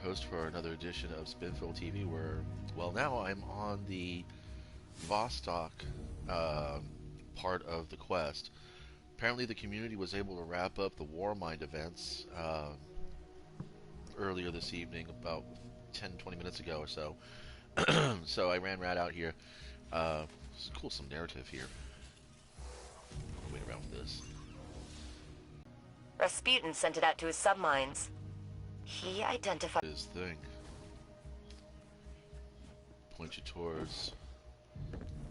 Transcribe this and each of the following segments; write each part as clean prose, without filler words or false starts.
host for another edition of Spinfoil TV, where, well, now I'm on the Vostok part of the quest. Apparently, the community was able to wrap up the Warmind events earlier this evening, about 10-20 minutes ago or so. So I ran right out here. It's cool, some narrative here. I'll wait around for this. Rasputin sent it out to his submines. He identified His thing. Point you towards.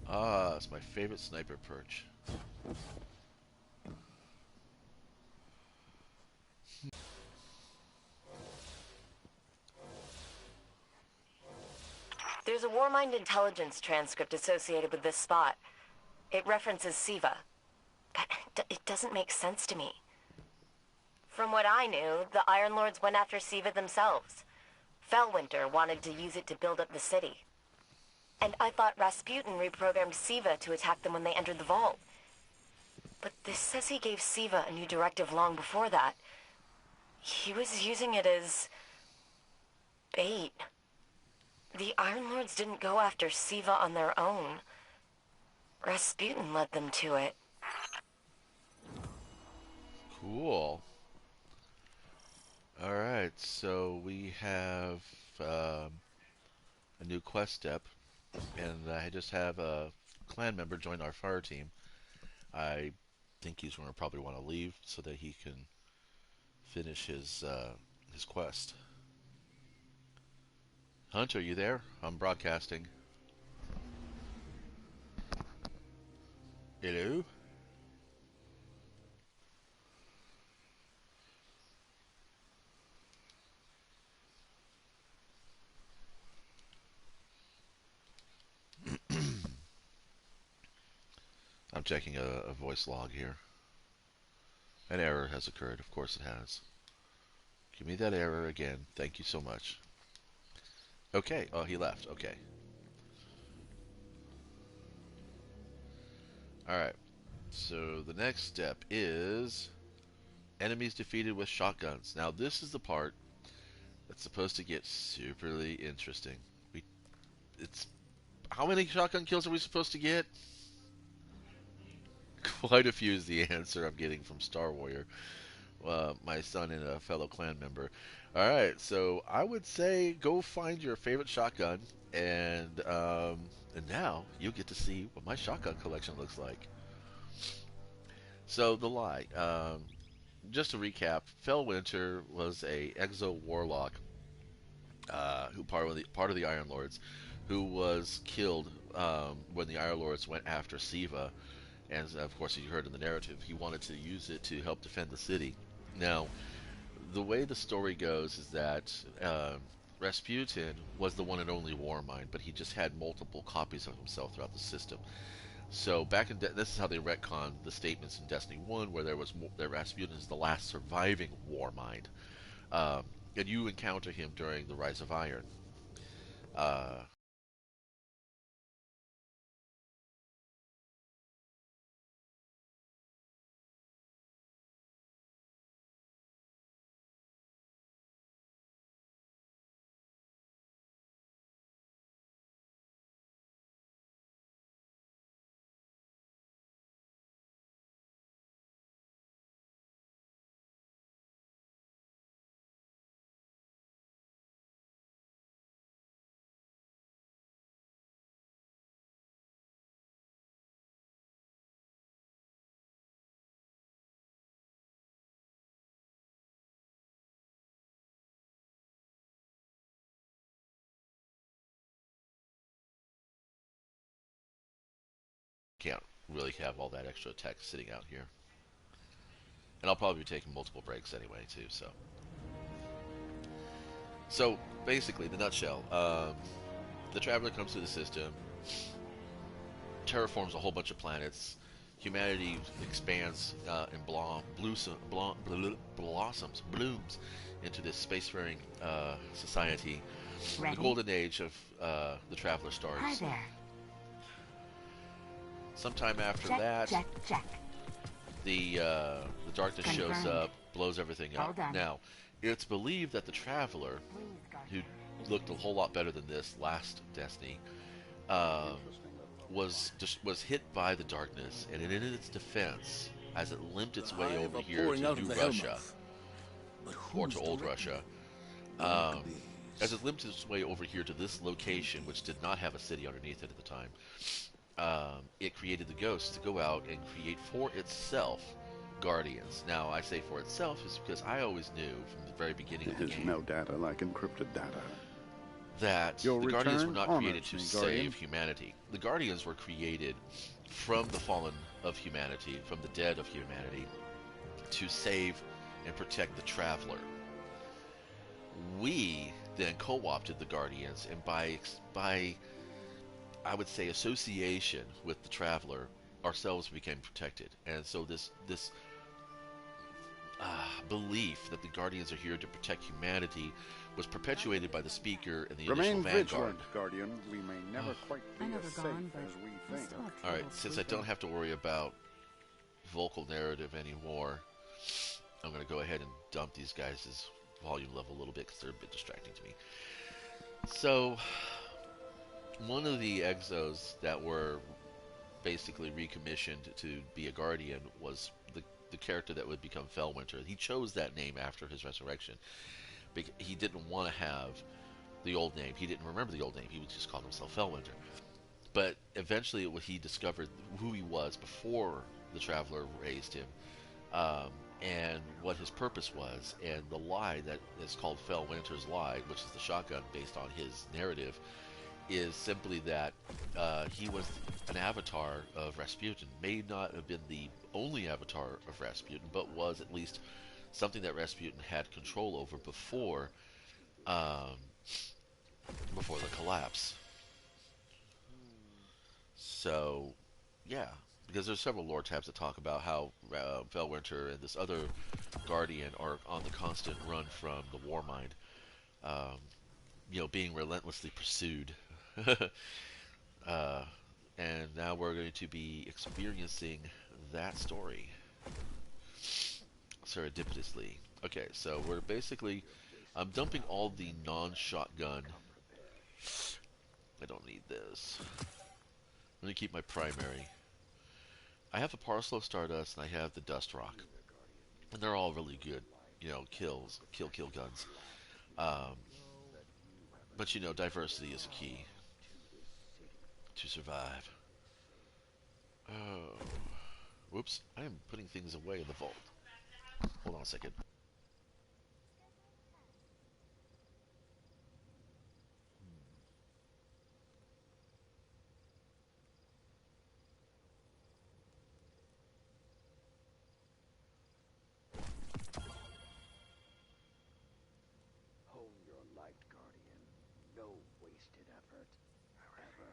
Ah, it's my favorite sniper perch. There's a Warmind intelligence transcript associated with this spot. It references Siva. But it doesn't make sense to me. From what I knew, the Iron Lords went after Siva themselves. Fellwinter wanted to use it to build up the city. And I thought Rasputin reprogrammed Siva to attack them when they entered the vault. But this says he gave Siva a new directive long before that. He was using it as bait. The Iron Lords didn't go after Siva on their own. Rasputin led them to it. Cool. Alright, so we have a new quest step, and I just have a clan member join our fire team. I think he's going to probably want to leave so that he can finish his quest. Hunter, you there? I'm broadcasting. Hello? I'm checking a voice log here. An error has occurred. Of course it has. Give me that error again. Thank you so much. Okay. Oh, he left. Okay. Alright. So the next step is enemies defeated with shotguns. Now this is the part that's supposed to get superly interesting. It's how many shotgun kills are we supposed to get? Quite a few is the answer I'm getting from Star Warrior, my son and a fellow clan member. Alright, so I would say go find your favorite shotgun, and now you get to see what my shotgun collection looks like. So, the lie. Just to recap, Fellwinter was a Exo Warlock, who part of the Iron Lords, who was killed when the Iron Lords went after Siva. And of course, as you heard in the narrative, he wanted to use it to help defend the city. Now, the way the story goes is that Rasputin was the one and only Warmind, but he just had multiple copies of himself throughout the system. So back in this is how they retconned the statements in Destiny 1, where that Rasputin is the last surviving Warmind, and you encounter him during the Rise of Iron. Can't really have all that extra text sitting out here. And I'll probably be taking multiple breaks anyway, too, so. So, basically, the nutshell. The Traveler comes through the system, terraforms a whole bunch of planets, humanity expands and blooms into this spacefaring society. Ready? The golden age of the Traveler starts. Hi there. Sometime after that, check. the darkness shows up, blows everything up. Now, It's believed that the Traveler, who looked a whole lot better than this last Destiny, um, was hit by the darkness, and in its defense, as it limped its The way hive over are here pouring to out New of the Russia, Hellmouth. But or to who's Old directing Russia, them? The um, as Maccabees. it limped its way over here to this location, which did not have a city underneath it at the time, it created the ghosts to go out and create for itself guardians. Now, I say for itself is because I always knew from the very beginning of the There's game no data like encrypted data. that Your the Guardians were return not created honors to me, save Guardian. humanity. The Guardians were created from the fallen of humanity, from the dead of humanity, to save and protect the Traveler. We then co-opted the Guardians, and by I would say association with the Traveler, ourselves became protected. And so this belief that the Guardians are here to protect humanity was perpetuated by the speaker in the initial Remain Vanguard. vigilant, Guardian. We may never quite be I know as they're safe gone, but as we I think. still have All right, trouble since I don't sleeping. have to worry about vocal narrative anymore, I'm going to go ahead and dump these guys' volume level a little bit because they're a bit distracting to me. So, one of the exos that were basically recommissioned to be a guardian was the character that would become Fellwinter. He chose that name after his resurrection. He didn't want to have the old name. He didn't remember the old name. He just called himself Fellwinter. But eventually, he discovered who he was before the Traveler raised him, um, and what his purpose was. And the lie that is called Fellwinter's Lie, which is the shotgun based on his narrative, is simply that he was an avatar of Rasputin. May not have been the only avatar of Rasputin, but was at least something that Rasputin had control over um, before the collapse. So, yeah, because there's several lore tabs that talk about how Felwinter and this other Guardian are on the constant run from the Warmind, um, being relentlessly pursued. uh, and now we're going to be experiencing that story serendipitously. Okay, so we're basically, I'm dumping all the non-shotgun. I don't need this. Let me keep my primary. I have the Parcel of Stardust and I have the Dust Rock, and they're all really good, kill guns. Um, but diversity is a key to survive. Oh, whoops! I am putting things away in the vault. Hold on a second. Hone your light, Guardian. No wasted effort. Ever.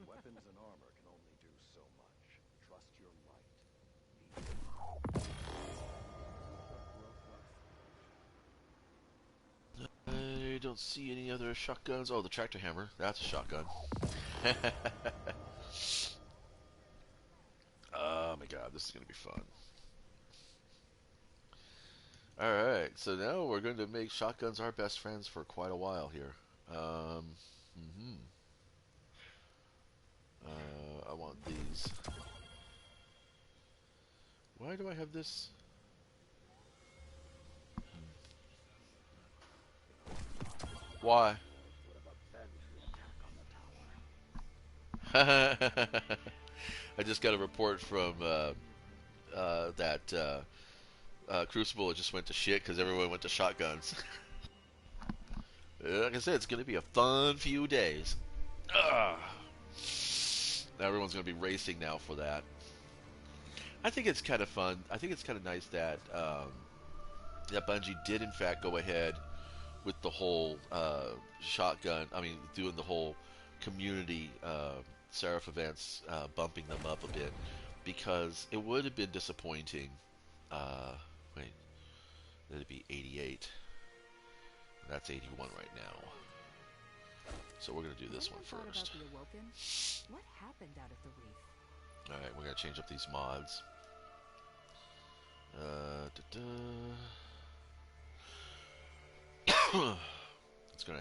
Weapons and armor can only do so much. Trust your light. I don't see any other shotguns. Oh, the tractor hammer. That's a shotgun. Oh my god, this is gonna be fun. Alright, so now we're going to make shotguns our best friends for quite a while here. Mhm. I want these. Why do I have this? Why? I just got a report from that Crucible just went to shit because everyone went to shotguns. Like I said, it's going to be a fun few days. Ugh. Everyone's going to be racing now for that. I think it's kind of fun. I think it's kind of nice that that Bungie did in fact go ahead with the whole shotgun. I mean, doing the whole community Seraph events, bumping them up a bit, because it would have been disappointing. Wait, that'd be 88. That's 81 right now. So we're gonna do this one first. What happened out at the reef? Alright, we're gonna change up these mods. Da-da.